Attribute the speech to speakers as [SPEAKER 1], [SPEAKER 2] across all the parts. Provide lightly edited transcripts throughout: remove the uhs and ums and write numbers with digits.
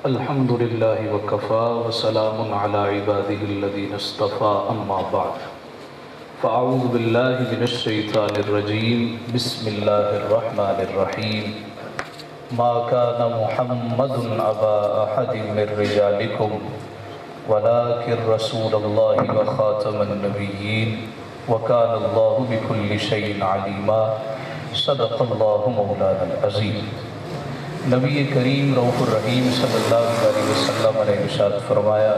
[SPEAKER 1] الحمد للہ وکفا وسلام علی عباده الذین اصطفى اما بعد فاعوذ باللہ من الشیطان الرجیم بسم اللہ الرحمن الرحیم ما کان محمد ابا احد من رجالکم ولکن رسول اللہ وخاتم النبیین وکان اللہ بکل شیء علیما صدق اللہ مولانا العظیم۔ نبی کریم رؤوف الرحیم صلی اللہ علیہ وسلم نے ارشاد فرمایا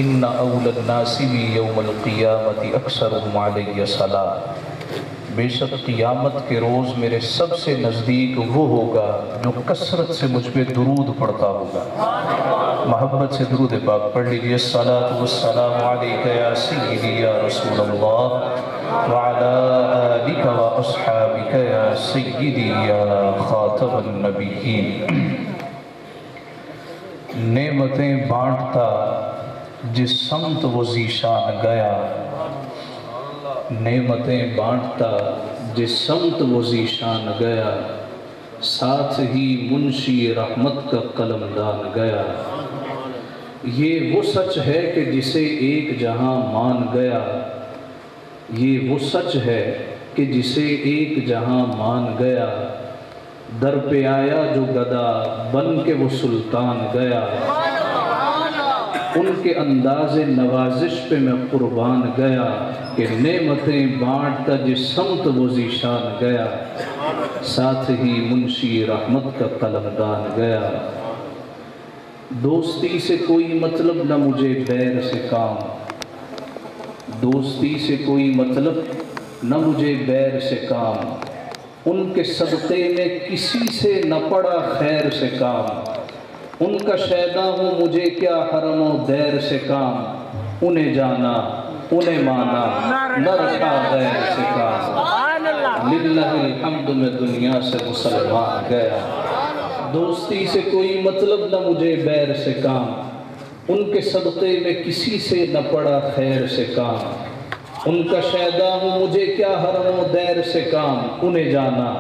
[SPEAKER 1] ان اول الناس بی یوم القیامت اکثرهم علی صلاۃ، بے شک قیامت کے روز میرے سب سے نزدیک وہ ہوگا جو کثرت سے مجھ پہ درود پڑھتا ہوگا۔ محبت سے درود پاک پڑھ لیجیے۔ الصلاۃ والسلام علیک یا سیدی یا رسول اللہ وعلی آلک و اصحابک یا سیدی یا خاتم النبیین۔ نعمتیں بانٹتا جس سمت وہ ذیشان گیا، نعمتیں بانٹتا جس سمت وہ ذیشان گیا، ساتھ ہی منشی رحمت کا قلمدان گیا۔ یہ وہ سچ ہے کہ جسے ایک جہاں مان گیا، یہ وہ سچ ہے کہ جسے ایک جہاں مان گیا، در پہ آیا جو گدا بن کے وہ سلطان گیا، ان کے انداز نوازش پہ میں قربان گیا کہ نعمتیں بانٹتا جس سمت وہ ذیشان گیا، ساتھ ہی منشی رحمت کا قلمدان گیا۔ دوستی سے کوئی مطلب نہ مجھے بیر سے کام، دوستی سے کوئی مطلب نہ مجھے بیر سے کام، ان کے صدقے میں کسی سے نہ پڑا خیر سے کام، ان کا شیدا ہوں مجھے کیا حرم و دیر سے کام، انہیں جانا انہیں مانا نہ رکھا غیر سے کام، للہ الحمد میں دنیا سے مسلمان گیا۔ دوستی سے کوئی مطلب نہ مجھے بیر سے کام، ان کے صدقے میں کسی سے نہ پڑا خیر سے کام، ان کا شیدا ہوں مجھے کیا حرم و دیر سے کام، انہیں جانا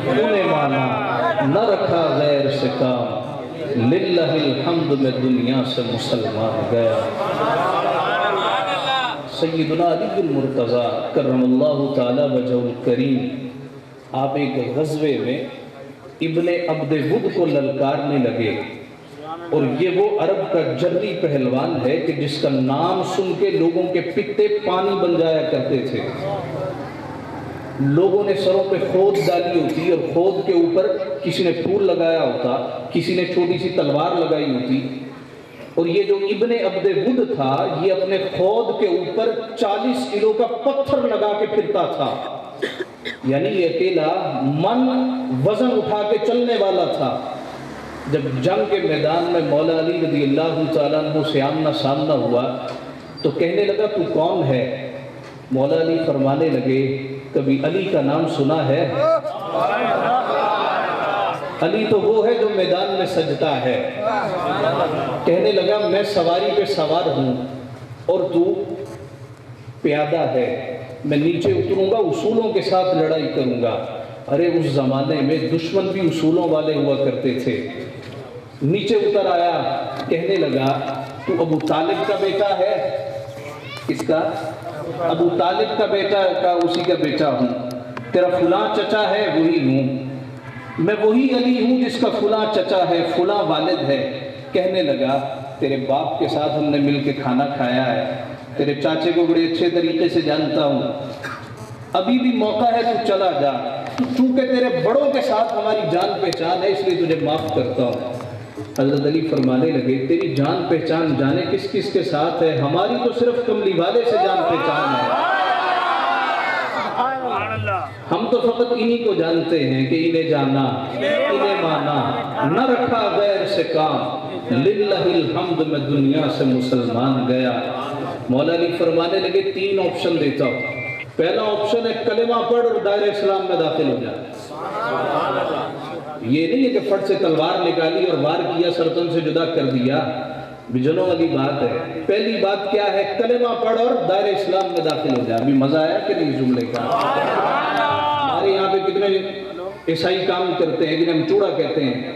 [SPEAKER 1] انہیں مانا نہ رکھا غیر سے کام، للہ الحمد میں دنیا سے مسلمان گیا۔ سیدنا علی المرتضیٰ کرم اللہ تعالی وجہہ الکریم، آپ ایک غزوے میں ابن عبد ود کو للکارنے لگے، اور یہ وہ عرب کا جرری پہلوان ہے کہ جس کا نام سن کے لوگوں کے پتے پانی بن جایا کرتے تھے۔ لوگوں نے سروں پہ خود ڈالی ہوتی اور خود کے اوپر کسی نے پھول لگایا ہوتا، کسی نے چھوٹی سی تلوار لگائی ہوتی، اور یہ جو ابن عبد ود تھا یہ اپنے خود کے اوپر 40 کلو کا پتھر لگا کے پھرتا تھا، یعنی یہ اکیلا من وزن اٹھا کے چلنے والا تھا۔ جب جنگ کے میدان میں مولا علی رضی اللہ تعالیٰ عنہ سے آمنا سامنا ہوا تو کہنے لگا تو کون ہے؟ مولا علی فرمانے لگے کبھی علی کا نام سنا ہے؟ علی تو وہ ہے جو میدان میں سجتا ہے۔ کہنے لگا میں سواری پہ سوار ہوں اور تو پیادہ ہے، میں نیچے اتروں گا اصولوں کے ساتھ لڑائی کروں گا۔ ارے اس زمانے میں دشمن بھی اصولوں والے ہوا کرتے تھے۔ نیچے اتر آیا، کہنے لگا تو ابو طالب کا بیٹا ہے؟ کس کا؟ ابو طالب کا بیٹا کا، اسی کا بیٹا ہوں۔ تیرا فلاں چچا ہے؟ وہی ہوں۔ میں وہی علی ہوں جس کا فلاں چچا ہے، فلاں والد ہے۔ کہنے لگا تیرے باپ کے ساتھ ہم نے مل کے کھانا کھایا ہے، تیرے چاچے کو بڑے اچھے طریقے سے جانتا ہوں، ابھی بھی موقع ہے تو چلا جا، چونکہ تیرے بڑوں کے ساتھ ہماری جان پہچان ہے اس لیے تجھے معاف کرتا ہوں۔ حضرت علی فرمانے لگے تیری جان پہچان جانے کس کس کے ساتھ ہے، ہماری تو صرف کملی والے سے جان پہچان ہے، ہم تو فقط انہی کو جانتے ہیں کہ انہیں جانا انہیں مانا نہ رکھا غیر سے کام، للہ الحمد میں دنیا سے مسلمان گیا۔ مولا علی فرمانے لگے 3 آپشن دیتا ہوں۔ پہلا آپشن ہے کلمہ پڑھ اور دائرہ اسلام میں داخل ہو جائے۔ یہ نہیں ہے کہ فٹ سے تلوار نکالی اور وار کیا سرطن سے جدا کر دیا، بجنوں والی بات ہے۔ پہلی بات کیا ہے؟ کلمہ پڑھ اور دائرہ اسلام میں داخل ہو جائے۔ ابھی مزہ آیا کہ نہیں جملے کا؟ ہمارے یہاں پہ کتنے عیسائی کام کرتے ہیں جنہیں ہم چوڑا کہتے ہیں،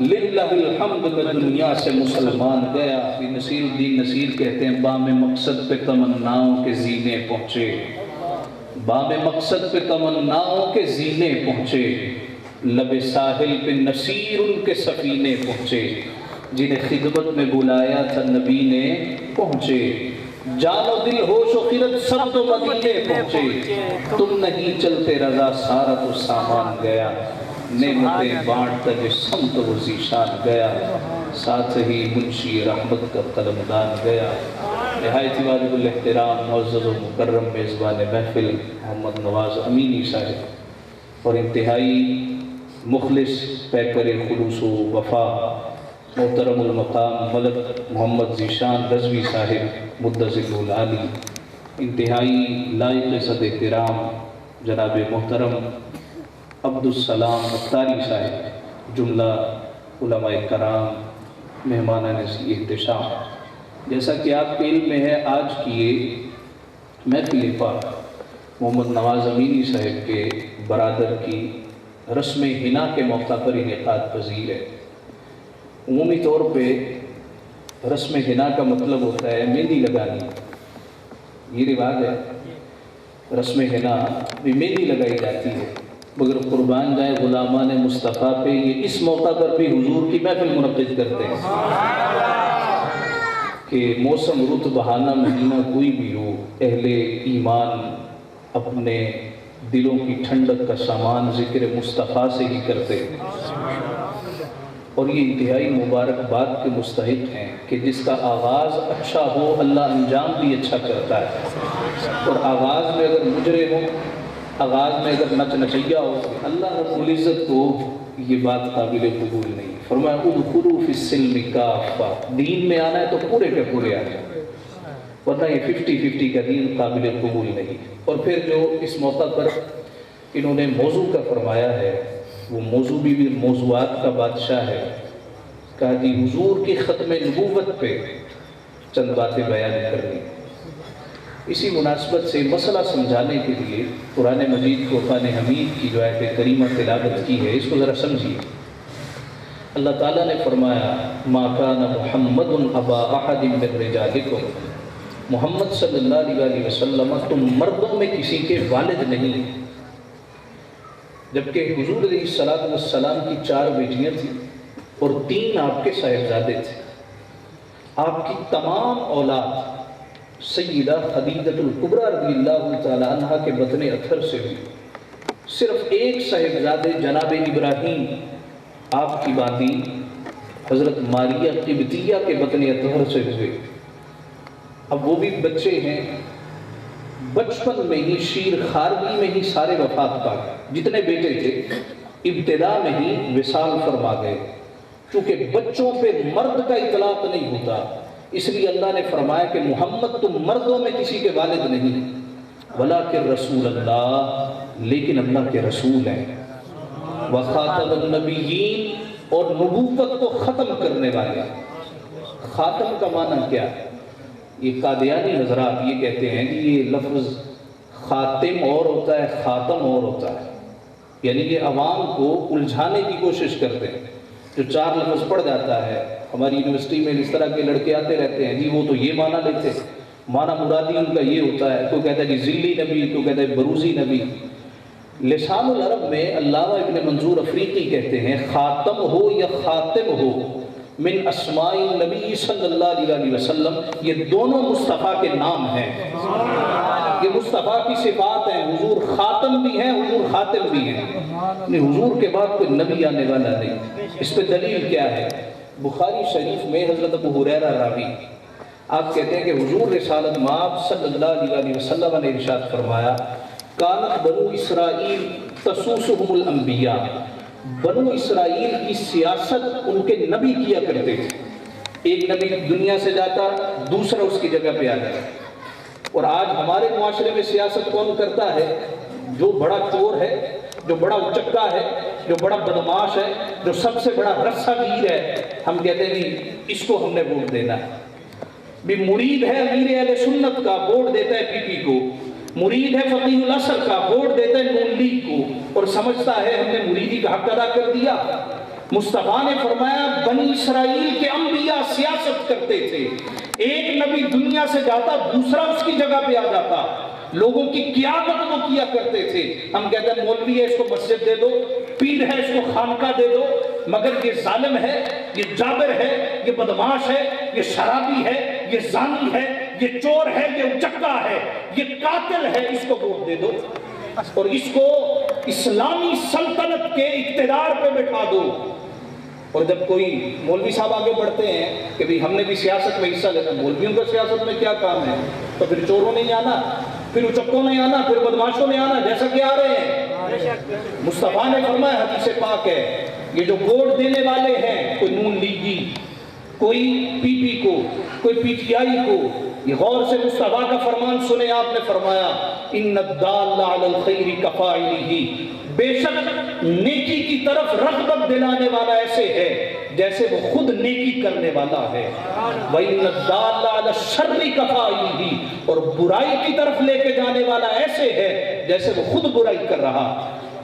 [SPEAKER 2] للہ الحمد میں دنیا سے مسلمان گیا. نصیر الدین نصیر کہتے ہیں بام مقصد پہ تمناؤں کے زینے پہنچے، بام مقصد پہ تمناؤں کے زینے پہنچے، لب ساحل پہ نصیر ان کے سفینے پہنچے، جنہیں خدمت میں بلایا تھا نبی نے پہنچے، جان و دل ہوش و خرد سب تو مدینے پہنچے، تم نہیں چلتے رضا سارا تو سامان گیا، نعمتیں بانٹتا جس سمت وہ ذیشان گیا، ساتھ ہی منشی رحمت کا قلمدان گیا. نہایت واجب الاحترام معزز و مکرم میزبان محفل محمد نواز امینی صاحب اور انتہائی مخلص پیکر خلوص و وفا محترم المقام ملک محمد ذیشان رضوی صاحب مدظل العالی، انتہائی لائق صد احترام جناب محترم عبدالسلام مختاری صاحب، جملہ علماء کرام، مہمان نزی احتشام. جیسا کہ آپ کے علم میں ہے آج کی یہ محفل پاک محمد نواز امینی صاحب کے برادر کی رسم حنا کے موقع پر انعقاد پذیر ہے. عمومی طور پہ رسم حنا کا مطلب ہوتا ہے مہندی لگانی، یہ رواج ہے. رسم حنا بھی مہندی لگائی جاتی ہے، مگر قربان جائیں غلامان مصطفیٰ پہ یہ اس موقع پر بھی حضور کی محفل منعقد کرتے ہیں کہ موسم رت بہانہ مہینہ کوئی بھی ہو، اہل ایمان اپنے دلوں کی ٹھنڈک کا سامان ذکر مصطفیٰ سے ہی کرتے ہیں. اور یہ انتہائی مبارکباد کے مستحق ہیں کہ جس کا آغاز اچھا ہو اللہ انجام بھی اچھا کرتا ہے. اور آغاز میں اگر مجرم ہو، آغاز میں اگر نچ نچیا ہو، اللہ رب العزت کو یہ بات قابل قبول نہیں. فرمایا ادخلوا فی السلم کافہ، دین میں آنا ہے تو پورے کے پورے آنا ہے، ورنہ یہ 50-50 کا دین قابل قبول نہیں. اور پھر جو اس موقع پر انہوں نے موضوع کا فرمایا ہے، وہ موضوع بھی موضوعات کا بادشاہ ہے. کہا جی حضور کی ختم نبوت پہ چند باتیں بیان کرنی. اسی مناسبت سے مسئلہ سمجھانے کے لیے قرآن مجید کو فرقان حمید کی جو آیت کریمہ تلاوت کی ہے، اس کو ذرا سمجھیے. اللہ تعالیٰ نے فرمایا ما کان محمد ابا احد من رجالکم، محمد صلی اللہ علیہ وسلم تم مردوں میں کسی کے والد نہیں. جبکہ حضور علیہ السلام کی 4 بیٹیاں تھیں اور 3 آپ کے صاحبزادے تھے. آپ کی تمام اولاد سیدہ خدیجہ الکبریٰ رضی اللہ تعالی عنہ کے بطن اطہر سے ہوئی. صرف ایک صاحبزادے جناب ابراہیم آپ کی باندی حضرت ماریہ قبطیہ کے بطن اطہر سے ہوئے. اب وہ بھی بچے ہیں، بچپن میں ہی شیر خارگی میں ہی سارے وفات پا گئے. جتنے بیٹے تھے ابتدا میں ہی وصال فرما گئے. چونکہ بچوں پہ مرد کا اطلاق نہیں ہوتا، اس لیے اللہ نے فرمایا کہ محمد تم مردوں میں کسی کے والد نہیں، ولیکن رسول اللہ، لیکن اللہ کے رسول ہیں، وخاتم النبیین، اور نبوت کو ختم کرنے والے. خاتم کا معنی کیا ہے؟ یہ قادیانی حضرات یہ کہتے ہیں کہ یہ لفظ خاتم اور ہوتا ہے، خاتم اور ہوتا ہے، یعنی یہ عوام کو الجھانے کی کوشش کرتے ہیں. جو 4 لفظ پڑھ جاتا ہے، ہماری یونیورسٹی میں اس طرح کے لڑکے آتے رہتے ہیں، جی وہ تو یہ معنی لیتے ہیں، معنی مرادی ان کا یہ ہوتا ہے. کوئی کہتا ہے کہ ذلی نبی، کوئی کہتا ہے بروزی نبی. لسان العرب میں علامہ ابن منظور افریقی کہتے ہیں خاتم ہو یا خاتم ہو من اسماء النبی صلی اللہ علیہ وسلم، یہ دونوں مصطفیٰ کے نام ہیں، یہ مصطفیٰ کی صفات ہیں. حضور خاتم بھی ہیں، حضور خاتم بھی ہیں. حضور کے بعد کوئی نبی آنے والا نہیں. اس پہ دلیل کیا ہے؟ بخاری شریف میں حضرت ابو ہریرہ راوی آپ کہتے ہیں کہ حضور رسالت مآب صلی اللہ علیہ وسلم نے ارشاد فرمایا کانت بنو اسرائیل تسوسہم الانبیاء، بنو اسرائیل کی سیاست ان کے نبی کیا کرتے تھے. ایک نبی دنیا سے جاتا، دوسرا اس کی جگہ پہ آ جاتا. اور آج ہمارے معاشرے میں سیاست کون کرتا ہے؟ جو بڑا چور ہے، جو بڑا اچکا ہے، جو بڑا بدماش ہے، جو سب سے بڑا رسہ گیر ہے، ہم کہتے ہیں کہ اس کو ہم نے ووٹ دینا ہے. بھی مرید ہے امیر اہل سنت کا، ووٹ دیتا ہے پی پی کو. مرید ہے فقیہ الاصل کا، ووٹ دیتا ہے نون لیگ کو، اور سمجھتا ہے ہم نے مریدی کا حق ادا کر دیا. مصطفیٰ نے فرمایا بنی اسرائیل کے انبیاء سیاست کرتے تھے، ایک نبی دنیا سے جاتا دوسرا اس کی جگہ پہ آ جاتا، لوگوں کی قیادت وہ کیا کرتے تھے۔ ہم کہتے ہیں مولوی ہے اس کو مسجد دے دو، پیر ہے اس کو خانقاہ دے دو، مگر یہ ظالم ہے، یہ جابر ہے، یہ بدماش ہے، یہ شرابی ہے، یہ زانی ہے، یہ چور ہے، یہ اچکا ہے، یہ قاتل ہے، اس کو ووٹ دے دو اور اس کو اسلامی سلطنت کے اقتدار پہ بٹھا دو۔ اور جب کوئی مولوی صاحب آگے بڑھتے ہیں کہ بھی ہم نے بھی سیاست میں حصہ لینا، مولویوں کا سیاست میں کیا کام ہے؟ تو پھر چوروں نہیں آنا، پھر اچکوں نہیں آنا، پھر بدماشوں نہیں آنا، جیسا کہ آ رہے ہیں۔ مصطفیٰ نے فرمایا، حدیث پاک ہے، یہ جو ووٹ دینے والے ہیں، کوئی نون لیگی، کوئی پی پی کو، کوئی پی ٹی آئی کو، یہ غور سے مصطفیٰ کا فرمان سنے، آپ نے فرمایا ان الدال علی الخیر کفاعلہ، بے شک نیکی کی طرف رغبت دلانے والا ایسے ہے جیسے وہ خود نیکی کرنے والا ہے، وَإِنَّ الدَّالَّ عَلَى الشَّرِّ كَفَاعِلِهِ، اور برائی کی طرف لے کے جانے والا ایسے ہے جیسے وہ خود برائی کر رہا۔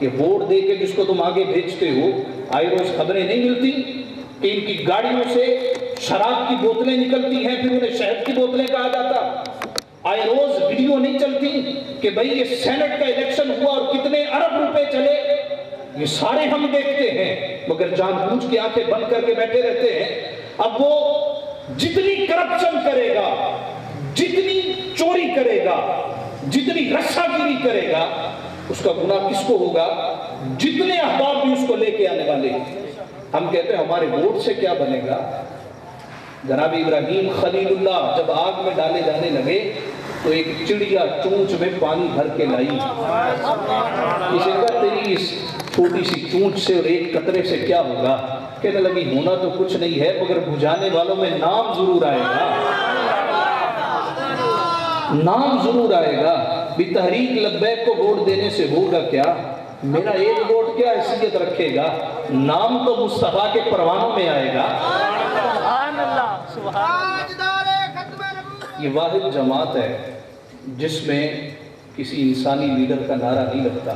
[SPEAKER 2] یہ ووٹ دے کے جس کو تم آگے بھیجتے ہو، آئے روز خبریں نہیں ملتی کہ ان کی گاڑیوں سے شراب کی بوتلیں نکلتی ہیں، پھر انہیں شہد کی بوتلیں کہا جاتا، آئے روز ویڈیو نہیں چلتی کہ بھئی یہ سینٹ کا الیکشن ہوا اور کتنے ارب روپے چلے، یہ سارے ہم دیکھتے ہیں، مگر جان بوجھ کے آنکھیں بند کر کے بیٹھے رہتے ہیں۔ اب وہ جتنی کرپشن کرے گا، جتنی چوری کرے گا، جتنی رشوہ گیری کرے گا، اس کا گناہ کس کو ہوگا؟ جتنے احباب بھی اس کو لے کے آنے والے۔ ہم کہتے ہیں ہمارے ووٹ سے کیا بنے گا؟ جناب ابراہیم خلیل اللہ جب آگ میں ڈالے جانے لگے تو ایک چڑیا چونچ میں پانی بھر کے لائی، اسے کہا تیری اس چھوٹی سی چونچ سے اور ایک قطرے سے کیا ہوگا؟ کہنے لگی ہونا تو کچھ نہیں ہے مگر بجھانے والوں میں نام ضرور آئے گا، نام ضرور آئے گا۔ بھی تحریک لبیک کو ووٹ دینے سے ہوگا کیا؟ میرا ایک ووٹ کیا حیثیت رکھے گا؟ نام تو مصطفیٰ کے پروانوں میں آئے گا۔ یہ واحد جماعت ہے جس میں کسی انسانی لیڈر کا نعرہ نہیں لگتا،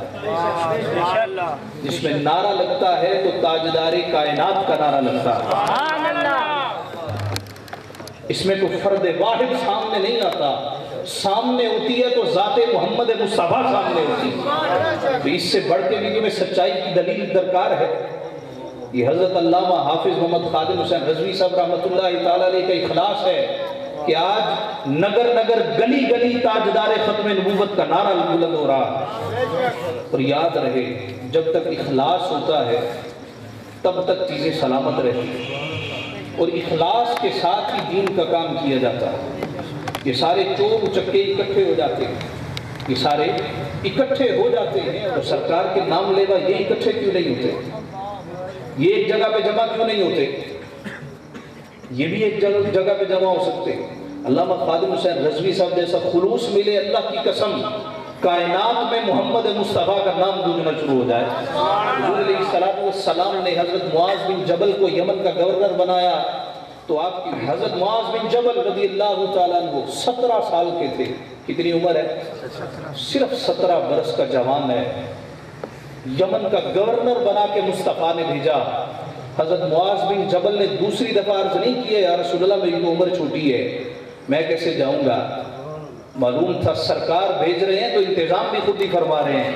[SPEAKER 2] جس میں نعرہ لگتا ہے تو تاجدار کائنات کا نعرہ لگتا ہے۔ اس میں کوئی فرد واحد سامنے نہیں آتا، سامنے ہوتی ہے تو ذات محمد مصطفیٰ سامنے ہوتی ہے۔ اس سے بڑھ کے بھی تمہیں سچائی کی دلیل درکار ہے۔ یہ حضرت علامہ حافظ محمد خادم حسین رضوی صاحب رحمۃ اللہ تعالیٰ علیہ کا اخلاص ہے کہ آج نگر نگر گلی گلی تاجدار ختم نبوت کا نعرہ بلند ہو رہا ہے۔ اور یاد رہے جب تک اخلاص ہوتا ہے تب تک چیزیں سلامت رہتی ہیں، اور اخلاص کے ساتھ ہی دین کا کام کیا جاتا ہے۔ یہ سارے چور اچکے اکٹھے ہو جاتے ہیں، یہ سارے اکٹھے ہو جاتے ہیں، اور سرکار کے نام لیوا یہ اکٹھے کیوں نہیں ہوتے؟ یہ ایک جگہ پہ جمع کیوں نہیں ہوتے؟ یہ بھی ایک جگہ پہ جمع ہو سکتے ہیں۔ علامہ خادم حسین رضوی صاحب جیسا خلوص ملے، اللہ کی قسم کائنات میں محمد مصطفیٰ کا نام گونجنا شروع ہو جائے۔ حضور علیہ السلام نے حضرت معاذ بن جبل کو یمن کا گورنر بنایا تو آپ کی حضرت معاذ بن جبل رضی اللہ تعالیٰ عنہ 17 سال کے تھے۔ کتنی عمر ہے؟ صرف 17 برس کا جوان ہے، یمن کا گورنر بنا کے مصطفیٰ نے بھیجا۔ حضرت معاذ بن جبل نے دوسری دفعہ عرض نہیں کیا یا رسول اللہ میری تو عمر چھوٹی ہے، میں کیسے جاؤں گا؟ معلوم تھا سرکار بھیج رہے ہیں تو انتظام بھی خود ہی فرما رہے ہیں۔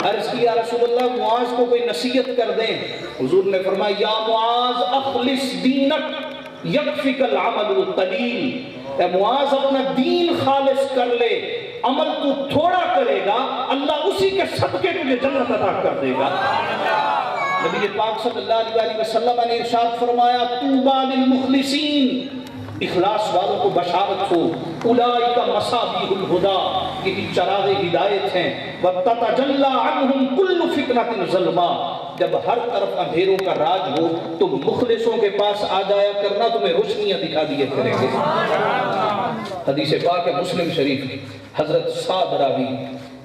[SPEAKER 2] عرض کیا رسول اللہ معاذ کو کوئی نصیحت کر دیں۔ حضور نے فرمایا یا معاذ اخلص دینک یکفک العمل القلیل، اے معاذ اپنا دین خالص کر لے، عمل تو تھوڑا کرے گا اللہ اسی کے صدقے تجھے جنت عطا کر دے گا۔ نبی پاک صلی اللہ علیہ وسلم نے ارشاد فرمایا طوبی للمخلصین، اخلاص والوں کو بشارت ہو، اولئک مصابیح الہدی، یہ چراغ ہدایت ہیں، وتتجلی عنہم کل فتنۃ ظلما، جب ہر طرف اندھیروں کا راج ہو تو مخلصوں کے پاس آ جایا کرنا، تمہیں روشنیاں دکھا دیا کریں گے۔ حدیث پاک ہے مسلم شریف، حضرت سعد راوی،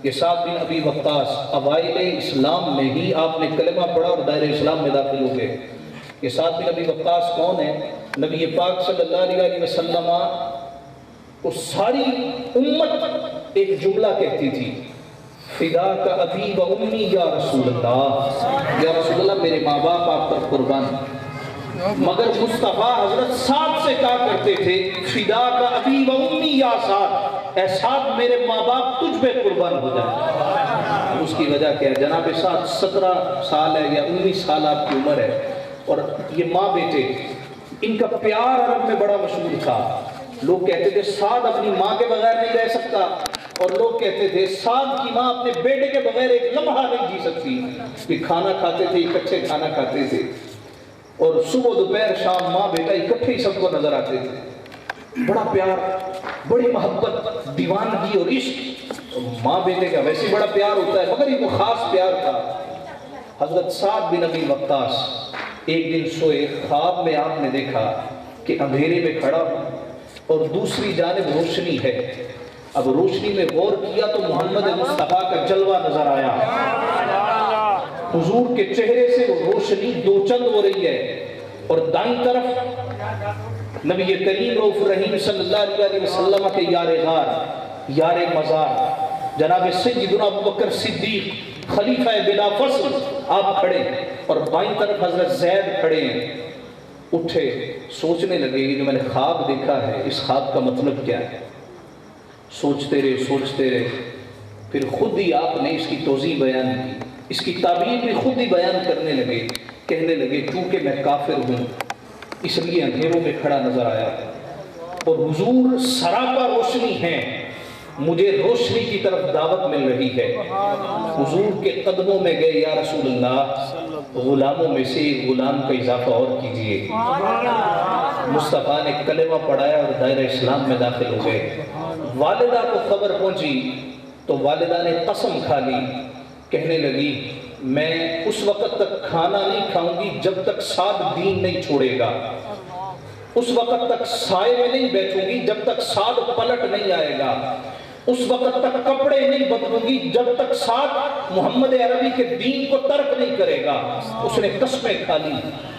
[SPEAKER 2] یہ سعد بن ابی وقاص اوائل اسلام میں ہی آپ نے کلمہ پڑھا اور دائرہ اسلام میں داخل ہو گئے۔ یہ سعد بن ابی وقاص کون ہے؟ نبی پاک صلی اللہ علیہ وسلم کو ساری امت ایک جملہ کہتی تھی، فداک ابی و امی یا رسول اللہ، یا رسول اللہ میرے ماں باپ آپ پر قربان۔ مگر مصطفیٰ حضرت سعد سے کہا کرتے تھے فداک ابی و امی یا سعد، اے سعد میرے ماں باپ تجھ پہ قربان ہو جائے۔ اس کی وجہ کیا ہے؟ جناب سعد 17 سال ہے یا 19 سال آپ کی عمر ہے، اور یہ ماں بیٹے ان کا پیار عرب میں بڑا مشہور تھا۔ لوگ کہتے تھے سعد اپنی ماں کے بغیر نہیں رہ سکتا، اور لوگ کہتے تھے سعد کی ماں اپنے بیٹے کے بغیر ایک لمحہ نہیں جی سکتی۔ کہ کھانا کھاتے تھے، اکٹھے کھانا کھاتے تھے، اور صبح دوپہر شام ماں بیٹا اکٹھے ہی سب کو نظر آتے تھے۔ بڑا پیار، بڑی محبت، دیوانگی اور عشق ماں بیٹے کا ویسے بڑا پیار ہوتا ہے، مگر یہ وہ خاص پیار تھا۔ حضرت سعد بن ابی وقاص ایک دن سوئے، خواب میں آپ نے دیکھا کہ اندھیرے میں کھڑا ہوں اور دوسری جانب روشنی ہے۔ اب روشنی میں غور کیا تو محمد مصطفیٰ کا جلوہ نظر آیا۔ حضور کے چہرے سے روشنی دو چند ہو رہی ہے، اور دائیں طرف نبی کریم رؤوف الرحیم صلی اللہ علیہ وسلم کے یار غار، یار مزار جناب سیدنا ابوبکر صدیق خلیفہ بلا فصل آپ کھڑے، اور بائیں طرف حضرت زید کھڑے ہیں۔ اٹھے، سوچنے لگے کہ جو میں نے خواب دیکھا ہے اس خواب کا مطلب کیا ہے۔ سوچتے رہے، پھر خود ہی آپ نے اس کی توضیح بیان کی، اس کی تعبیر بھی خود ہی بیان کرنے لگے۔ کہنے لگے چونکہ میں کافر ہوں اس لیے اندھیروں میں کھڑا نظر آیا، اور حضور سراپا روشنی ہیں، مجھے روشنی کی طرف دعوت مل رہی ہے۔ حضور کے قدموں میں گئے، یا رسول اللہ غلاموں میں سے ایک غلام کا اضافہ اور کیجئے۔ مصطفیٰ نے کلمہ پڑھایا اور دائرہ اسلام میں داخل ہو گئے۔ والدہ کو خبر پہنچی تو والدہ نے قسم کھا لی، کہنے لگی میں اس وقت تک کھانا نہیں کھاؤں گی جب تک سعد دین نہیں چھوڑے گا، اس وقت تک سائے میں نہیں بیٹھوں گی جب تک سعد پلٹ نہیں آئے گا، اس وقت تک کپڑے نہیں بدلوں گی جب تک سعد محمد عربی کے دین کو ترک نہیں کرے گا۔ اس نے قسمیں کھا لی،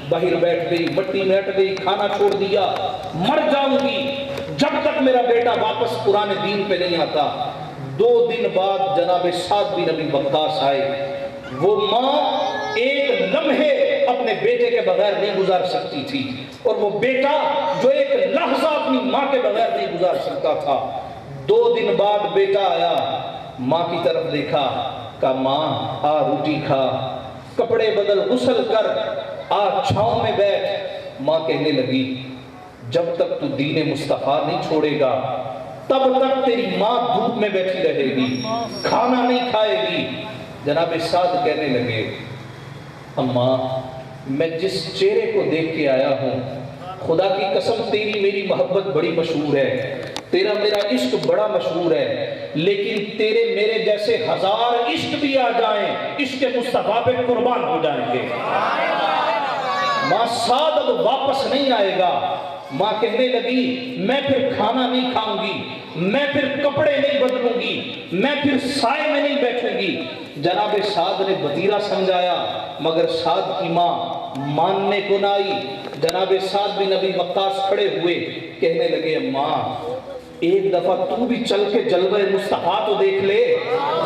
[SPEAKER 2] باہر بیٹھ گئی، مٹی میں اٹ گئی، کھانا چھوڑ دیا، مر جاؤں گی جب تک میرا بیٹا واپس پرانے دین پہ نہیں آتا۔ 2 دن بعد جناب سعد بن ابی وقاص آئے۔ وہ ماں ایک لمحے اپنے بیٹے کے بغیر نہیں گزار سکتی تھی، اور وہ بیٹا جو ایک لحظہ اپنی ماں کے بغیر نہیں گزار سکتا تھا۔ 2 دن بعد بیٹا آیا، ماں کی طرف دیکھا، کہا ماں آ روٹی کھا، کپڑے بدل، غسل کر، آ چھاؤں میں بیٹھ۔ ماں کہنے لگی جب تک تو دین مصطفیٰ نہیں چھوڑے گا تب تک تیری ماں دھوپ میں بیٹھی رہے گی، کھانا نہیں کھائے گی۔ جناب سعد کہنے لگے اماں میں جس چہرے کو دیکھ کے آیا ہوں، خدا کی قسم تیری میری محبت بڑی مشہور ہے، تیرا میرا عشق بڑا مشہور ہے، لیکن تیرے میرے جیسے 1000 عشق بھی آ جائیں عشق مصطفیٰ پہ قربان ہو جائیں گے۔ ماں سعد اب واپس نہیں آئے گا۔ ماں کہنے لگی میں پھر کھانا نہیں کھاؤں گی، میں پھر کپڑے نہیں بدلوں گی، میں پھر سائے میں نہیں بیٹھوں گی۔ جناب سعد نے بتیرہ سمجھایا مگر سعد کی ماں ماننے کو نہ آئی۔ جناب سعد بن ابی وقاص کھڑے ہوئے، کہنے لگے ماں ایک دفعہ تو بھی چل کے جلوہ مصطفیٰ تو دیکھ لے،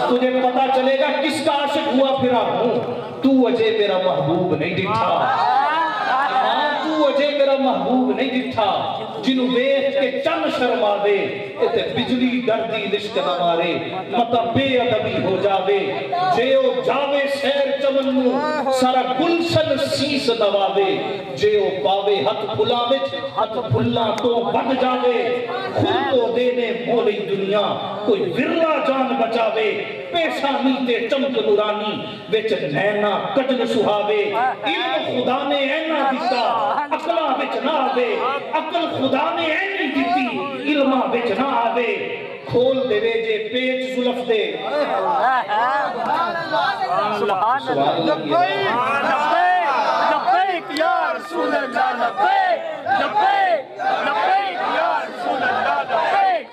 [SPEAKER 2] تجھے پتا چلے گا کس کا عاشق ہوا پھرا ہوں۔ تو وجہ میرا محبوب نہیں ڈٹھا، تو وجہ میرا محبوب نہیں ڈٹھا، جنہوں ویخ کے چند شرما دے تے بجلی ڈردی لشک نہ مارے، متا بے ادبی ہو جاوے جیو جاوے سیر چمنوں سارا گلشن سیس نواوے، جیو پاوے ہتھ پھلا وچ ہتھ پھلا تو بد جاوے، خود کو دینے مولی دنیا کوئی ورلا جان بچاوے، پیشانی تے چمک نورانی وچ نینا کجل سہاوے، علم خدا نے اینا دیتا عقلہ وچ نہ آوے، عقل خدا نے اینی دیتی علمہ وچ نہ آوے، کھول دے ویجے پیچ زلف دے
[SPEAKER 3] سبحان اللہ، لبیک یا رسول اللہ، لبیک لبیک لبیک یا رسول اللہ، لبیک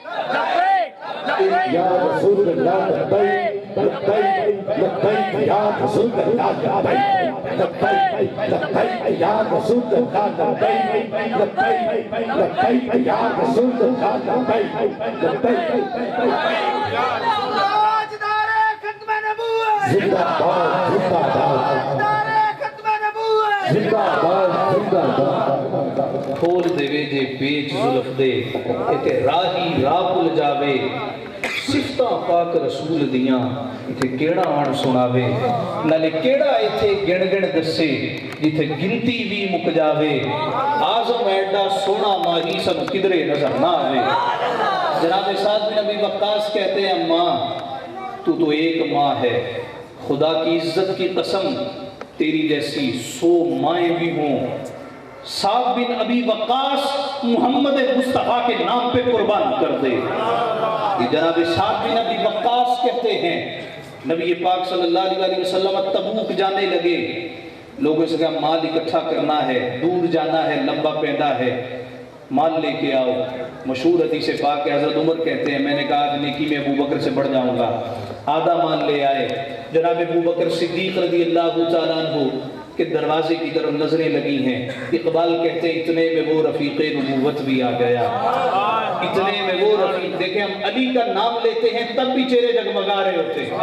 [SPEAKER 3] لبیک
[SPEAKER 4] یا رسول اللہ، لبیک لبیک لبیک یا رسول اللہ، لبیک لبیک لبیک یا رسول اللہ، لبیک لبیک لبیک یا رسول اللہ، لبیک لبیک لبیک یا رسول اللہ۔
[SPEAKER 3] تاجدار ختم
[SPEAKER 4] زندہ باد زندہ باد زندہ باد زندہ باد
[SPEAKER 2] کھول دے وے جے پیچ زلف دے ایتے راہی راہ بھل جاوے صفتاں پاک رسول دیاں ایتھے کیڑا آن سناوے نالے کیڑا ایتھے گن گن دسے جتھے گنتی بھی مک جاوے آزم ایڈا سونا ماہی سن کدرے نظر نہ آوے جناب سعد بن ابی وقاص کہتے ہیں ماں تو ایک ماں ہے خدا کی عزت کی قسم تیری جیسی 100 مائیں بھی ہوں سعد بن ابی وقاص محمد مصطفیٰ کے نام پہ قربان کر دے یہ جناب سعد بن ابی وقاص کہتے ہیں نبی پاک صلی اللہ علیہ وسلم تبوک جانے لگے لوگوں سے کہا مال اکٹھا کرنا ہے دور جانا ہے لمبا پیدا ہے مال لے کے آؤ مشہور حدیث پاک ہے حضرت عمر کہتے ہیں میں نے کہا کہ نیکی میں ابو بکر سے بڑھ جاؤں گا آدھا مال لے آئے جناب ابو بکر صدیق رضی اللہ تعالیٰ عنہ کہ دروازے کی طرف نظریں لگی ہیں اقبال کہتے ہیں اتنے میں وہ رفیق نبوت بھی آ گیا اتنے میں وہ رفیق دیکھیں ہم علی کا نام لیتے ہیں تب بھی چہرے جگمگا رہے ہوتے ہیں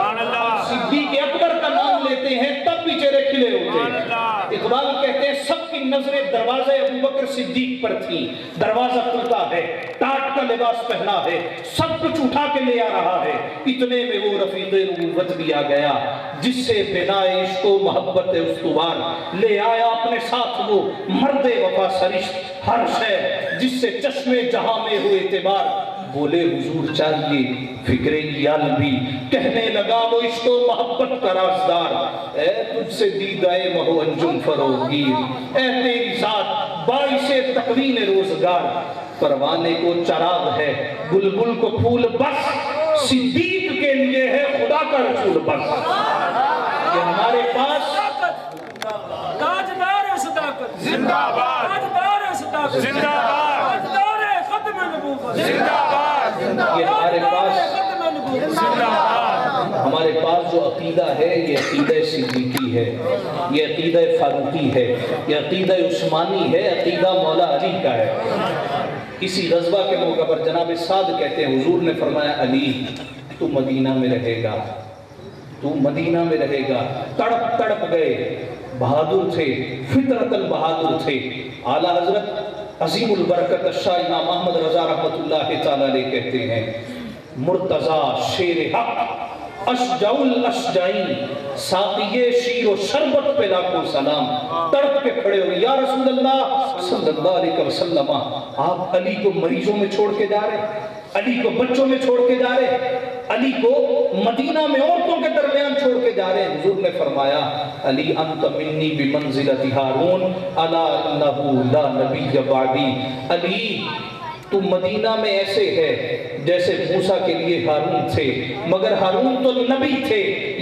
[SPEAKER 2] صدیق اکبر کا نام لیتے ہیں تب بھی چہرے کھلے ہوتے ہیں اقبال کہتے ہیں سب کی نظریں دروازے ابو بکر صدیق پر تھیں دروازہ کھلتا ہے ٹاٹ کا لباس پہنا ہے سب کچھ اٹھا کے لے آ رہا ہے اتنے میں وہ رفیق نبوت بھی آ گیا جس سے بنا عشق و محبت استوار لے آیا اپنے ساتھ وہ مرد وفا سرشت ہر شے جس سے چشمے جہاں میں ہوئے اعتبار بولے حضور چاہیے فکر یال بھی کہنے لگا وہ عشق و محبت کا رازدار اے تجھ سے دیدائے مہو انجم فروغیر اے تیری ذات باعث تقویم روزگار پروانے کو چراغ ہے بلبل کو پھول بس صدیق کے لیے ہے خدا کا رسول بس کہ ہمارے پاس
[SPEAKER 3] تاجدار صداقت
[SPEAKER 2] زندہ باد
[SPEAKER 3] تاجدار صداقت
[SPEAKER 2] زندہ باد
[SPEAKER 3] تاجدار ختم نبوت
[SPEAKER 2] زندہ باد یہ ہمارے پاس زندہ باد ہمارے پاس جو عقیدہ ہے یہ عقیدہ صدیقی ہے یہ عقیدہ فاروقی ہے یہ عقیدہ عثمانی ہے عقیدہ مولا علی کا ہے اسی غزوہ کے موقع پر جناب سعد کہتے ہیں حضور نے فرمایا علی تو مدینہ میں رہے گا تو مدینہ میں رہے گا تڑپ تڑپ گئے بہادر تھے فطرت البہادر تھے اعلیٰ حضرت عظیم البرکت شاہ امام احمد رضا رحمت اللہ تعالیٰ علیہ کہتے ہیں مرتضی شیر حق اشجع الاشجعین ساقی شیر و شربت پہ لاکھوں سلام تڑپ کے کھڑے ہوئے یا رسول اللہ صلی اللہ علیہ وسلم آپ علی کو مریضوں میں چھوڑ کے جا رہے علی کو بچوں میں چھوڑ کے جا رہے علی کو مدینہ میں عورتوں کے درمیان چھوڑ کے جا رہے ہیں حضور نے فرمایا علی انت منی بمنزلت ہارون الا انہ لا نبی بعدی علی تو مدینہ میں ایسے ہے جیسے موسیٰ کے لیے ہارون تھے مگر ہارون تو نبی تھے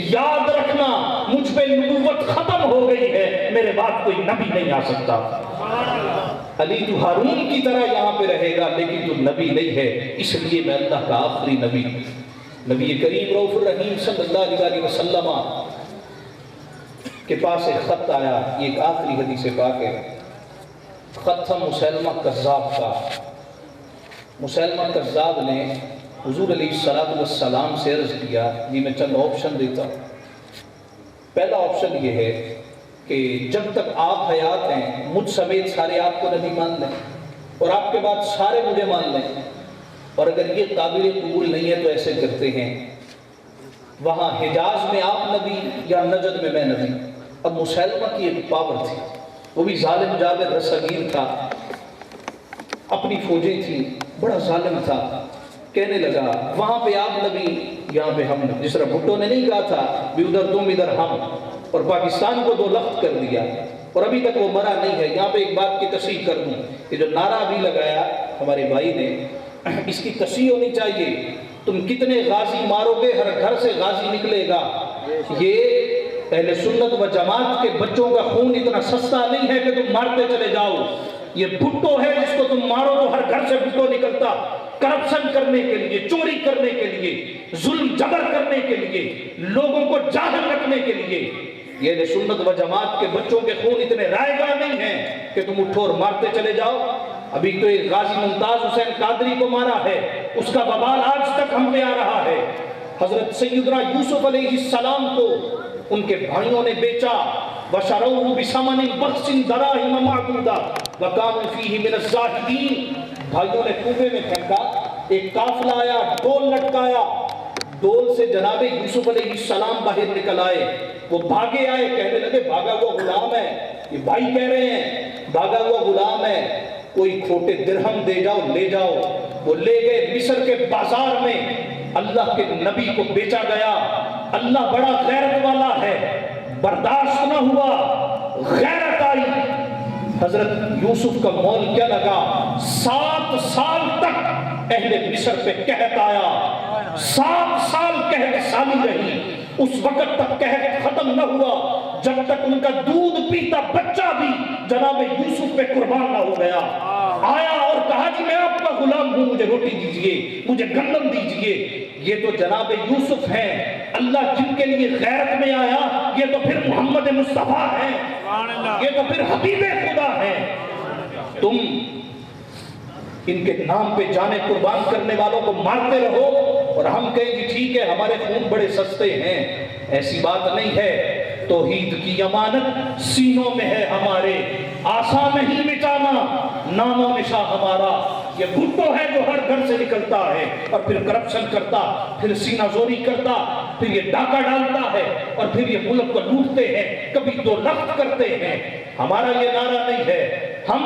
[SPEAKER 2] یاد رکھنا مجھ پہ نبوت ختم ہو گئی ہے میرے بعد کوئی نبی نہیں آ سکتا علی تو ہارون کی طرح یہاں پہ رہے گا لیکن تو نبی نہیں ہے اس لیے میں اللہ کا آخری نبی نبی کریم رؤوف الرحیم صلی اللہ علیہ وسلم کے پاس ایک خط آیا یہ ایک آخری حدیث پاک ہے خط تھا مسیلمہ کذاب کا مسیلمہ کذاب نے حضور علیہ السلام سے عرض کیا جی میں چند آپشن دیتا ہوں پہلا آپشن یہ ہے کہ جب تک آپ حیات ہیں مجھ سمیت سارے آپ کو نبی مان لیں اور آپ کے بعد سارے مجھے مان لیں اور اگر یہ قابل قبول نہیں ہے تو ایسے کرتے ہیں وہاں حجاز میں آپ نبی یا نجد میں نبی اب مسیلمہ کی ایک پاور تھی وہ بھی ظالم جابر رسگیر تھا اپنی فوجیں تھیں بڑا ظالم تھا کہنے لگا وہاں پہ آپ نبی یہاں پہ ہم نبی جس طرح بھٹو نے نہیں کہا تھا بھی ادھر تم ادھر ہم اور پاکستان کو دو لخت کر دیا اور ابھی تک وہ مرا نہیں ہے یہاں پہ ایک بات کی تصحیح کر دوں کہ جو نعرہ بھی لگایا ہمارے بھائی نے اس کی تصحیح ہونی چاہیے تم کتنے غازی مارو گے ہر گھر سے غازی نکلے گا یہ اہل سنت و جماعت کے بچوں کا خون اتنا سستا نہیں ہے کہ تم مارتے چلے جاؤ یہ بھٹو ہے جس کو تم مارو تو ہر گھر سے بھٹو نکلتا کرپشن کرنے کے لیے چوری کرنے کے لیے ظلم جبر کرنے کے لیے لوگوں کو جاہل رکھنے کے لیے یہ سنت و جماعت کے بچوں کے خون اتنے رائے گاہ نہیں ہیں کہ تم اٹھو اور مارتے چلے جاؤ ابھی تو ایک غازی ممتاز حسین قادری کو مارا ہے اس کا وبال آج تک ہم پہ آ رہا ہے حضرت سیدنا یوسف علیہ السلام کو ان کے بھائیوں نے بیچا وشروه بثمن بخس دراهم معدودہ وكانوا فيه من الزاهدين. بھائیوں نے کنویں میں پھینکا، ایک قافلہ آیا، ڈول لٹکایا، ڈول سے جناب یوسف علیہ السلام باہر نکل آئے. وہ بھاگے آئے، کہنے لگے بھاگا ہوا غلام ہے. یہ بھائی کہہ رہے ہیں بھاگا ہوا غلام ہے، کوئی کھوٹے درہم دے جاؤ لے جاؤ. وہ لے گئے مصر کے بازار میں، اللہ کے نبی کو بیچا گیا. اللہ بڑا غیرت والا ہے، برداشت نہ ہوا، غیرت آئی. حضرت یوسف کا مول کیا لگا، 7 سال تک اہل مصر پہ قحط آیا. 7 سال قحط سالی رہی. اس وقت تک قحط ختم نہ ہوا جب تک ان کا دودھ پیتا بچہ بھی جناب یوسف پہ قربان نہ ہو گیا. آیا اور کہا کہ میں آپ کا غلام ہوں، مجھے روٹی دیجئے، مجھے گندم دیجئے. یہ تو جناب یوسف ہیں، اللہ جن کے لیے غیرت میں آیا. یہ تو پھر محمد مصطفیٰ ہیں، یہ تو پھر حبیب خدا ہیں. تم ان کے نام پہ جانے قربان کرنے والوں کو مارتے رہو اور ہم کہیں کہ ٹھیک ہے ہمارے خون بڑے سستے ہیں. ایسی بات نہیں ہے. توحید کی امانت سینوں میں ہے ہمارے، آسان نہیں مٹانا. نام و نشاں ہمارا یہ بھٹو ہے جو ہر گھر سے نکلتا ہے اور پھر کرپشن کرتا، پھر سینہ زوری کرتا، پھر یہ ڈاکہ ڈالتا ہے اور پھر یہ ملک کو لوٹتے ہیں، کبھی 2 لخت کرتے ہیں. ہمارا یہ نعرہ نہیں ہے. ہم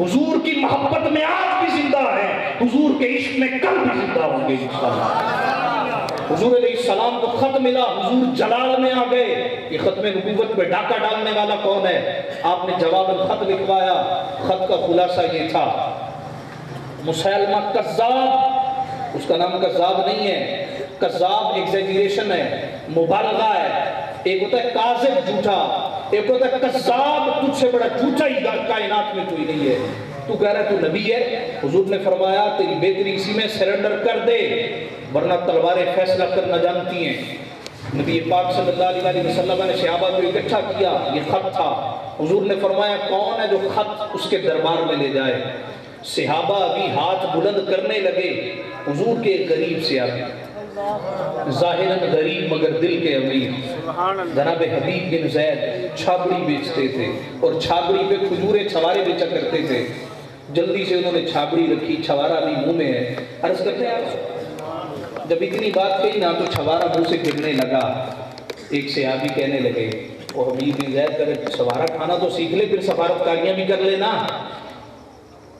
[SPEAKER 2] حضور کی محبت میں آج بھی زندہ ہیں، حضور کے عشق میں کل بھی زندہ ہوں گے انشاءاللہ. حضور علیہ السلام کو خط ملا، حضور جلال میں آ گئے. یہ ختم نبوت پہ ڈاکہ ڈالنے والا کون ہے؟ آپ نے جواب الخط لکھوایا. خط کا خلاصہ یہ تھا، مسیلمہ کذاب، اس کا نام کذاب نہیں ہے، کذاب ایگزیجریشن ہے، مبالغہ ہے. ایک ہوتا ہے کاذب جھوٹا، ایک ہوتا ہے کذاب. تجھ سے بڑا جھوٹا ہی کائنات میں کوئی نہیں ہے. تو کہہ رہا ہے تو نبی ہے. حضور نے فرمایا تیری بہتری اسی میں سرنڈر کر دے ورنہ تلواریں فیصلہ کرنا جانتی ہیں. نبی پاک صلی اللہ علیہ وسلم نے صحابہ کو اکٹھا کیا. یہ خط تھا. حضور نے فرمایا کون ہے جو خط اس کے دربار میں لے جائے. صحابہ ابھی ہاتھ بلند کرنے لگے. حضور کے غریب سے آگے، ظاہراً غریب مگر دل کے امیر، جناب حبیب بن زید چھابڑی بیچتے تھے اور چھابڑی پہ کھجورے چھوارے بیچا کرتے تھے. جلدی سے انہوں نے چھابڑی رکھی، چھوارا بھی منہ میں ہے. عرض کرتے ہیں جب اتنی بات کہی نا تو چھوارا منہ سے گرنے لگا. ایک صحابی کہنے لگے وہ حبیب بن زید کرے چھوارا کھانا تو سیکھ لے، پھر سفارتکاریاں بھی کر لینا.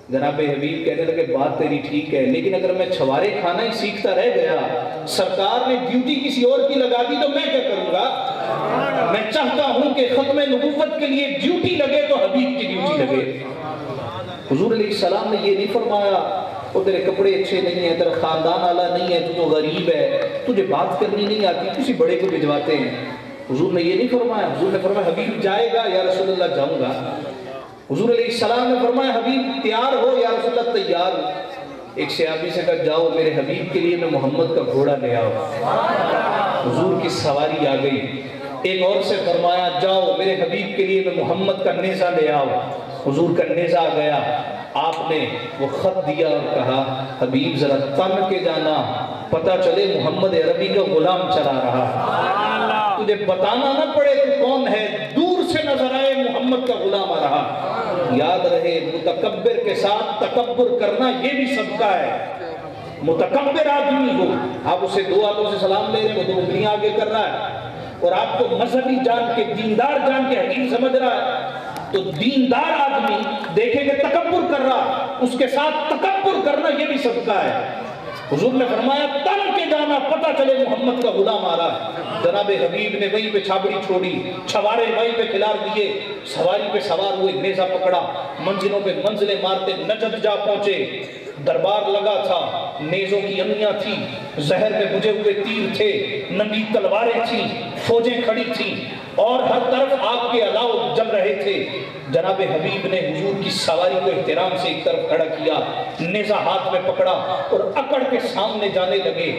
[SPEAKER 2] جناب حبیب کہنے لگے بات تیری ٹھیک ہے، لیکن اگر میں چھوارے کھانا ہی سیکھتا رہ گیا، سرکار نے ڈیوٹی کسی اور کی لگا دی تو میں کیا کروں گا؟ میں چاہتا ہوں کہ ختم نبوت کے لیے ڈیوٹی لگے تو حبیب کی ڈیوٹی لگے. حضور علیہ السلام نے یہ نہیں فرمایا وہ تیرے کپڑے اچھے نہیں ہیں، تیرا خاندان اعلیٰ نہیں ہے، تو تو غریب ہے، تجھے بات کرنی نہیں آتی، کسی بڑے کو بھجواتے ہیں. حضور نے یہ نہیں فرمایا. حضور نے فرمایا حبیب جائے گا؟ یا رسول اللہ جاؤں گا. حضور علیہ السلام نے فرمایا حبیب تیار ہو؟ یا رسول اللہ تیار ہو. ایک صحابی سے کہا جاؤ میرے حبیب کے لیے میں محمد کا گھوڑا لے آؤ. حضور کی سواری آ گئی. ایک اور سے فرمایا جاؤ میرے حبیب کے لیے میں محمد کا نیزہ لے آؤ. حضور کا نیزہ آ گیا. آپ نے وہ خط دیا اور کہا حبیب ذرا تن کے جانا، پتہ چلے محمد عربی کا غلام چلا رہا، تجھے بتانا نہ پڑے تو کون ہے، دور سے نظر آئے محمد کا غلام آ رہا. یاد رہے متکبر کے ساتھ تکبر کرنا یہ بھی صدقہ ہے. متکبر آدمی ہو، آپ اسے 2 ہاتھوں سے سلام لے رہے ہیں، وہ 2 انگلیاں آگے کر رہا ہے اور آپ کو مذہبی جان کے، دیندار جان کے حکیم سمجھ رہا ہے، تو دیندار آدمی دیکھیں کہ تکبر کر رہا، اس کے ساتھ تکبر کرنا یہ بھی صدقہ ہے. حضور نے فرمایا تن کے جانا، پتہ چلے محمد کا غلام آ رہا ہے. جناب حبیب نے وہیں پہ چھابڑی چھوڑی، چھوارے وہیں پہ کھلار دیے، سواری پہ سوار ہوئے، نیزہ پکڑا، منزلوں پہ منزلیں مارتے نجد جا پہنچے. دربار لگا تھا، نیزوں کی امیاں تھی، زہر میں بجھے ہوئے تیر تھے، ننگی تلواریں تھیں، فوجیں کھڑی تھیں اور ہر طرف آگ کے الاؤ جل رہے تھے. جناب حبیب نے حضور کی سواری کو احترام سے ایک طرف کھڑا کیا، نیزہ ہاتھ میں پکڑا اور اکڑ کے سامنے جانے لگے.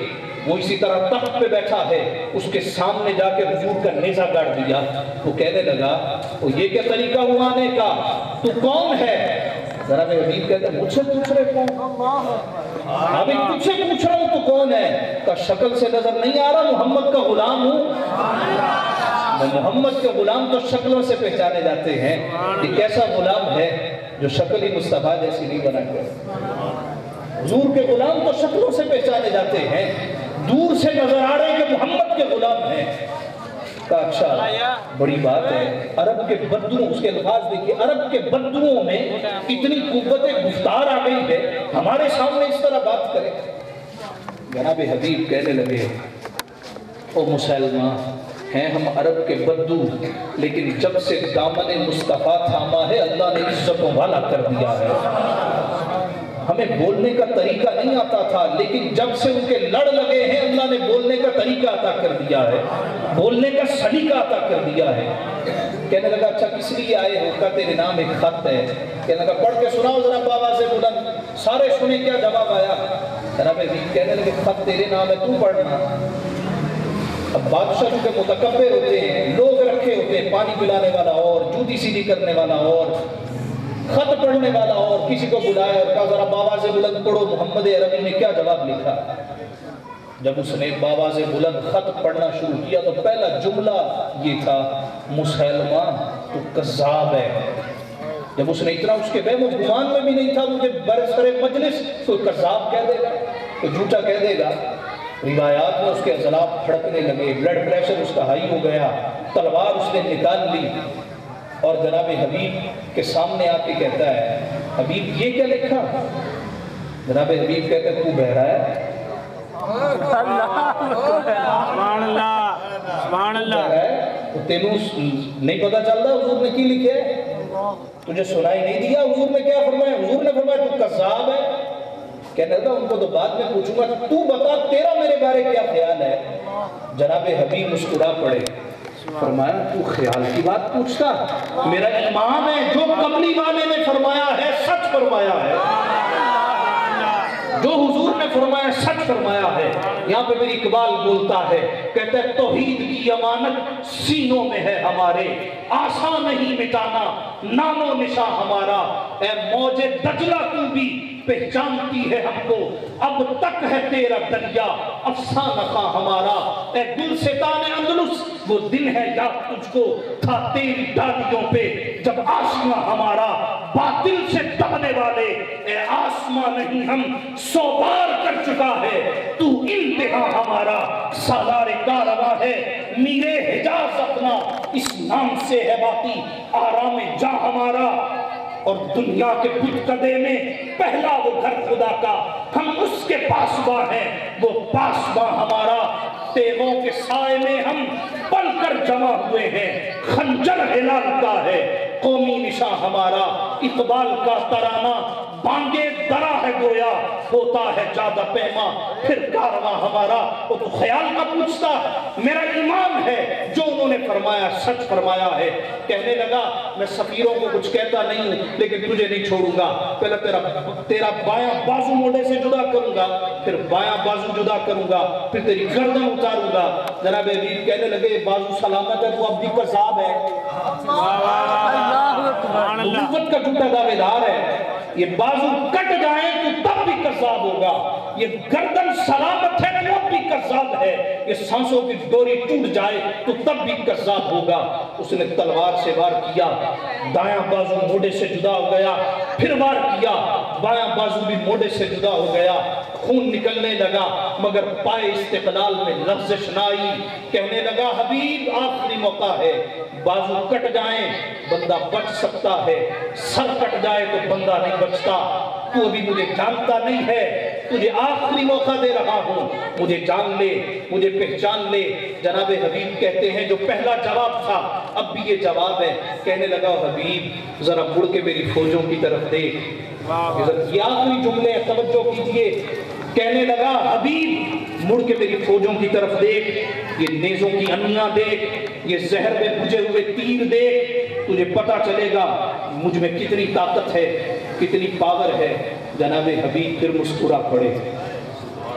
[SPEAKER 2] وہ اسی طرح تخت پہ بیٹھا ہے، اس کے سامنے جا کے حضور کا نیزہ گاڑ دیا. وہ کہنے لگا یہ کیا طریقہ ہوا آنے کا، تو کون ہے؟ ذرا میں حبیب کہتے ہیں مجھ سے پوچھ رہے کون؟ ابھی تجھ سے پوچھ رہا ہوں تو کون ہے؟ کا شکل سے نظر نہیں آ رہا محمد کا غلام ہوں. محمد کے غلام تو شکلوں سے پہچانے جاتے ہیں، یہ کیسا غلام ہے جو شکل ہی مصطفیٰ جیسی نہیں بنا کر؟ حضور کے غلام تو شکلوں سے پہچانے جاتے ہیں، دور سے نظر آ رہے کہ محمد کے غلام ہیں۔ کہا اچھا بڑی بات ہے، عرب کے بدوؤں، اس کے الفاظ دیکھیے، عرب کے بدوؤں میں اتنی قوت گفتار آ گئی ہے، ہمارے سامنے اس طرح بات کرے۔ جناب حبیب کہنے لگے او مسلمہ، ہیں ہم عرب کے بدو، لیکن جب سے دامن مصطفیٰ تھاما ہے اللہ نے عزتوں والا کر دیا ہے۔ ہمیں بولنے کا طریقہ نہیں آتا تھا، لیکن جب سے ان کے لڑ لگے ہیں اللہ نے بولنے کا طریقہ عطا کر دیا ہے، بولنے کا سلیقہ عطا کر دیا ہے۔ کہنے لگا اچھا کس لیے آئے ہو؟ کہا تیرے نام ایک خط ہے۔ کہنے لگا پڑھ کے سناؤ ذرا بابا سے بلند۔ سارے سنے کیا جواب آیا؟ جناب حبیب کہنے لگے خط تیرے نام ہے، تو پڑھنا۔ اب بادشاہ جو کہ متکبر ہوتے ہیں، لوگ رکھے ہوتے ہیں، پانی پلانے والا اور جوتی سیدھی کرنے والا اور خط پڑھنے والا اور، کسی کو بلایا اور کہا ذرا بابا سے بلند پڑھو محمد عربی نے کیا جواب لکھا۔ جب اس نے بابا سے بلند خط پڑھنا شروع کیا تو پہلا جملہ یہ تھا مسلمہ تو کذاب ہے۔ جب اس نے اتنا، اس کے بہم و گمان میں بھی نہیں تھا مجھے برسر مجلس تو کذاب کہہ دے گا، تو جھوٹا کہہ دے گا۔ روایات میں اس کے عضلات پھڑکنے لگے، بلڈ پریشر اس کا ہائی ہو گیا، تلوار اس نے نکال لی اور جناب حبیب کے سامنے آ کے کہتا ہے حبیب یہ کیا لکھا؟ جناب حبیب کہتے ہیں تو بہرا ہے؟
[SPEAKER 3] سبحان اللہ سبحان اللہ،
[SPEAKER 2] تو تینوں نہیں پتا چل رہا حضور نے کی لکھے ہے؟ تجھے سنائی نہیں دیا حضور نے کیا فرمایا؟ حضور نے فرمایا تو کذاب ہے۔ کہنے لگا ان کو تو بعد میں پوچھوں گا، تو بتا تیرا میرے بارے کیا خیال ہے؟ جناب حبیب مسکرا پڑے، فرمایا تو خیال کی بات پوچھتا؟ میرا امام ہے، جو قبلی والے نے فرمایا ہے سچ فرمایا ہے، جو حضور نے فرمایا سچ فرمایا ہے۔ یہاں پہ میری اقبال بولتا ہے، کہتا ہے توحید کی امانت سینوں میں ہے ہمارے، آسان نہیں مٹانا نام و نشاں ہمارا، اے موج دجلہ تو بھی پہچانتی ہے ہم کو، اب تک ہے تیرا دریا افسانہ کا ہمارا، اے گلستان اندلس وہ دن ہے یاد تجھ کو تھا تیری ڈالیوں پہ جب آسماں ہمارا باطل سے دبنے والے، اے آسمان نہیں ہم 100 بار کر چکا ہے تو انتہا ہمارا، سالار کارواں ہے میرے حجاز اپنا اس نام سے ہے باقی آرام جاں ہمارا، اور دنیا کے بتکدے میں پہلا وہ گھر خدا کا ہم اس کے پاسباں ہیں، وہ پاسباں ہمارا، تیغوں کے سائے میں ہم پل کر جمع ہوئے ہیں، خنجر ہلال کا ہے قومی نشاں ہمارا، اقبال کا ترانہ بانگے درا ہے گویا ہوتا ہے جادہ پیما پھر کارواں ہمارا۔ وہ تو خیال کا پوچھتا، میرا امام ہے جو انہوں نے فرمایا سچ فرمایا ہے۔ کہنے لگا میں سفیروں کو کچھ کہتا نہیں ہوں لیکن تجھے نہیں چھوڑوں گا، پہلے تیرا بایاں بازو موڑے سے جدا کروں گا، پھر بایاں بازو جدا کروں گا، پھر تیری گردن اتاروں گا۔ جناب حبیب کہنے لگے بازو سلامت ہے تو اب بھی کذاب ہے، نبوت کا جھوٹا دعوے دار ہے، یہ بازو کٹ جائیں تو تب بھی کذاب ہوگا، یہ گردن سلامت ہے تو اب بھی کذاب ہے، یہ سانسوں کی ڈوری ٹوٹ جائے تو تب بھی کذاب ہوگا۔ اس نے تلوار سے وار کیا، دایاں بازو موڑے سے جدا ہو گیا، پھر وار کیا، بایاں بازو بھی موڑے سے جدا ہو گیا، خون نکلنے لگا مگر پائے استقلال میں لغزش نہ آئی۔ کہنے لگا حبیب آخری موقع ہے، بازو کٹ جائیں بندہ بچ سکتا ہے، سر کٹ جائے تو بندہ نہیں بچتا، تو ابھی مجھے جانتا نہیں ہے، تجھے آخری موقع دے رہا ہوں، مجھے جان لے، مجھے پہچان لے۔ جناب حبیب کہتے ہیں جو پہلا جواب تھا اب بھی یہ جواب ہے۔ کہنے لگا حبیب ذرا مڑ کے میری فوجوں کی طرف دیکھ، یہ آخری جملے توجہ کیجئے۔ کہنے لگا حبیب مڑ کے میری فوجوں کی طرف دیکھ، یہ نیزوں کی انیاں دیکھ، یہ زہر میں بجھے ہوئے تیر دیکھ، تجھے پتا چلے گا مجھ میں کتنی طاقت ہے، کتنی پاور ہے۔ جناب حبیب پھر مسکرا پڑے،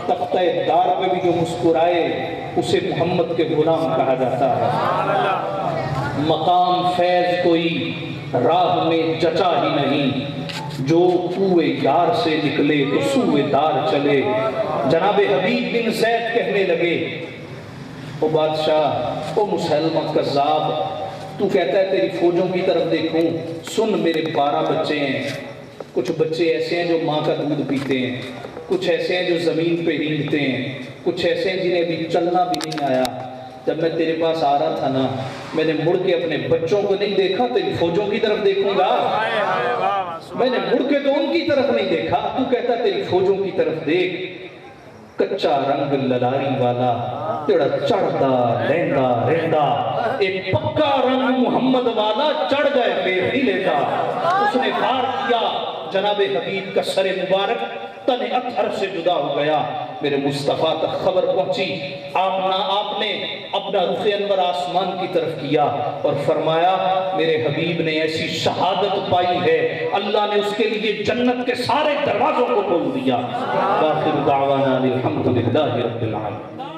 [SPEAKER 2] تختہ دار پہ بھی جو مسکرائے اسے محمد کے غلام کہا جاتا ہے۔ مقام فیض کوئی راہ میں جچا ہی نہیں، جو کوئے یار سے نکلے تو سوئے دار چلے۔ جناب حبیب بن زید کہنے لگے او بادشاہ او مسلمہ کذاب، تو کہتا ہے تیری فوجوں کی طرف دیکھوں، سن میرے 12 بچے ہیں، کچھ بچے ایسے ہیں جو ماں کا دودھ پیتے ہیں، کچھ ایسے ہیں جو زمین پہ رینگتے ہیں، کچھ ایسے ہیں جنہیں ابھی چلنا بھی نہیں آیا۔ جب میں تیرے پاس آ رہا تھا نا، میں نے مڑ کے اپنے بچوں کو نہیں دیکھا، تیری فوجوں کی طرف دیکھوں گا۔ میں نے مڑ کے تو ان کی طرف نہیں دیکھا، تو کہتا تیری فوجوں کی طرف دیکھ۔ کچا رنگ للاری والا تیڑا چڑھتا لیندا رہندا، ایک پکا رنگ محمد والا چڑھ گئے پیر نہیں لیتا۔ اس نے وار کیا، جناب حبیب کا سر مبارک تن اتھر سے جدا ہو گیا۔ میرے مصطفیٰ تک خبر پہنچی، آپ نے اپنا رخ انور آسمان کی طرف کیا اور فرمایا میرے حبیب نے ایسی شہادت پائی ہے، اللہ نے اس کے لیے جنت کے سارے دروازوں کو کھول دیا۔ وآخر دعوانا الحمدللہ رب العالمین۔